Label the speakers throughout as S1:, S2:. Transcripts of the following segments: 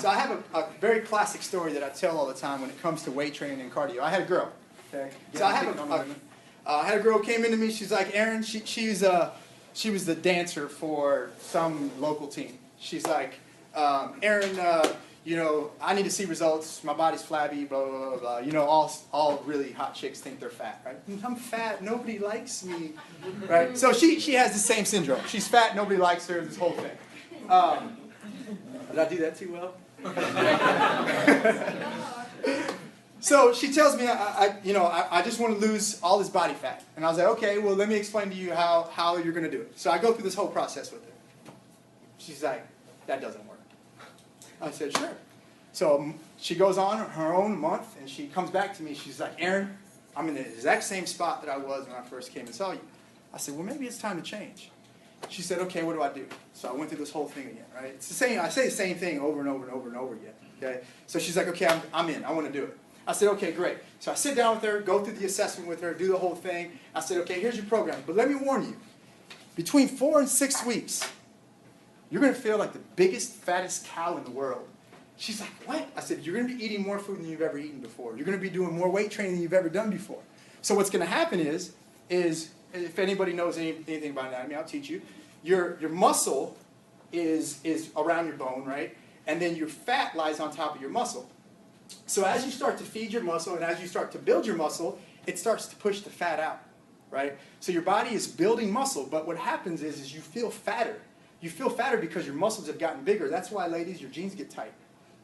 S1: So I have a very classic story that I tell all the time when it comes to weight training and cardio. I had a girl. Okay. So I had a girl came into me. She's like, Aaron, she was the dancer for some local team. She's like, Aaron, you know, I need to see results. My body's flabby, blah, blah, blah, blah. You know, all really hot chicks think they're fat, right? I'm fat. Nobody likes me, right? So she has the same syndrome. She's fat. Nobody likes her. This whole thing. Did I do that too well? So she tells me, I just want to lose all this body fat. And I was like, okay, well, let me explain to you how you're going to do it. So I go through this whole process with her. She's like, that doesn't work. I said, sure. So she goes on her own month, and she comes back to me. She's like, Aaron, I'm in the exact same spot that I was when I first came and saw you. I said, well, maybe it's time to change. She said, okay, what do I do? So I went through this whole thing again, right? It's the same. I say the same thing over and over and over and over again, okay? So she's like, okay, I'm in. I want to do it. I said, okay, great. So I sit down with her, go through the assessment with her, do the whole thing. I said, okay, here's your program. But let me warn you, between 4 and 6 weeks, you're going to feel like the biggest, fattest cow in the world. She's like, what? I said, you're going to be eating more food than you've ever eaten before. You're going to be doing more weight training than you've ever done before. So what's going to happen is if anybody knows anything about anatomy, I'll teach you. Your muscle is around your bone, right? And then your fat lies on top of your muscle. So as you start to feed your muscle and as you start to build your muscle, it starts to push the fat out, right? So your body is building muscle, but what happens is you feel fatter. You feel fatter because your muscles have gotten bigger. That's why, ladies, your jeans get tight,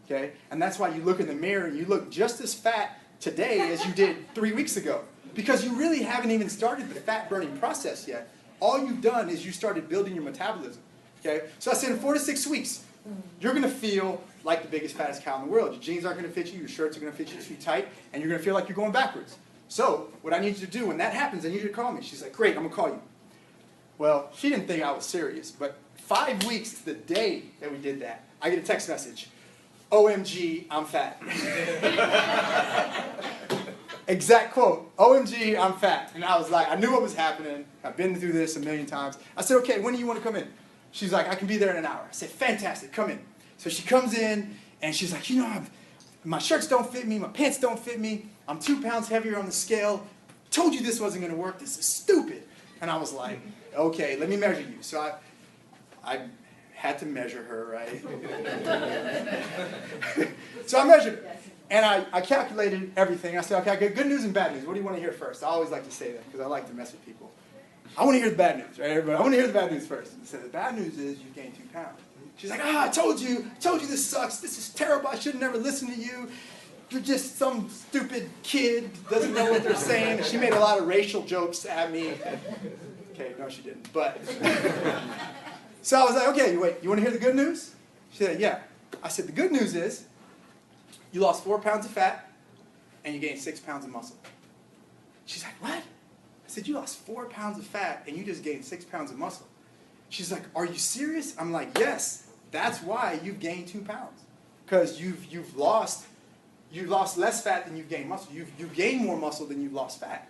S1: okay? And that's why you look in the mirror and you look just as fat today as you did 3 weeks ago, because you really haven't even started the fat burning process yet. All you've done is you started building your metabolism, okay? So I said in 4 to 6 weeks, you're going to feel like the biggest, fattest cow in the world. Your jeans aren't going to fit you, your shirts are going to fit you too tight, and you're going to feel like you're going backwards. So what I need you to do when that happens, I need you to call me. She's like, great, I'm going to call you. Well, she didn't think I was serious, but 5 weeks to the day that we did that, I get a text message. OMG, I'm fat. Exact quote, OMG, I'm fat. And I was like, I knew what was happening. I've been through this a million times. I said, okay, when do you want to come in? She's like, I can be there in an hour. I said, fantastic, come in. So she comes in, and she's like, you know, my shirts don't fit me, my pants don't fit me, I'm 2 pounds heavier on the scale. Told you this wasn't going to work, this is stupid. And I was like, okay, let me measure you. So I had to measure her, right? So I measured her. And I calculated everything. I said, okay, I got good news and bad news. What do you want to hear first? I always like to say that because I like to mess with people. I want to hear the bad news, right, everybody? I want to hear the bad news first. I said, the bad news is you gained 2 pounds. She's like, I told you this sucks. This is terrible. I should never listen to you. You're just some stupid kid who doesn't know what they're saying. And she made a lot of racial jokes at me. Okay, no, she didn't. But so I was like, okay, wait, you want to hear the good news? She said, yeah. I said, the good news is you lost 4 pounds of fat and you gained 6 pounds of muscle. She's like, what? I said, you lost 4 pounds of fat and you just gained 6 pounds of muscle. She's like, are you serious? I'm like, yes, that's why you've gained 2 pounds. Because you've lost less fat than you've gained muscle. You've gained more muscle than you've lost fat.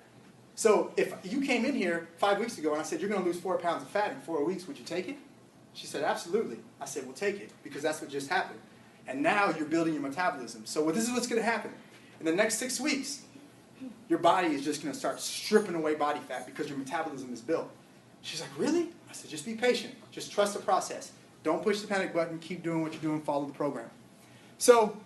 S1: So if you came in here 5 weeks ago and I said, you're going to lose 4 pounds of fat in 4 weeks, would you take it? She said, absolutely. I said, well, take it, because that's what just happened. And now you're building your metabolism. So this is what's going to happen. In the next 6 weeks, your body is just going to start stripping away body fat because your metabolism is built. She's like, really? I said, just be patient. Just trust the process. Don't push the panic button. Keep doing what you're doing. Follow the program. So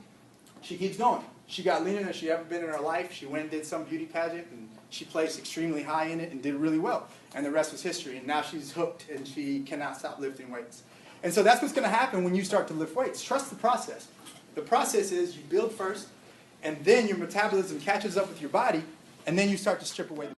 S1: she keeps going. She got leaner than she ever been in her life. She went and did some beauty pageant, and she placed extremely high in it and did really well. And the rest was history. And now she's hooked, and she cannot stop lifting weights. And so that's what's going to happen when you start to lift weights. Trust the process. The process is you build first, and then your metabolism catches up with your body, and then you start to strip away the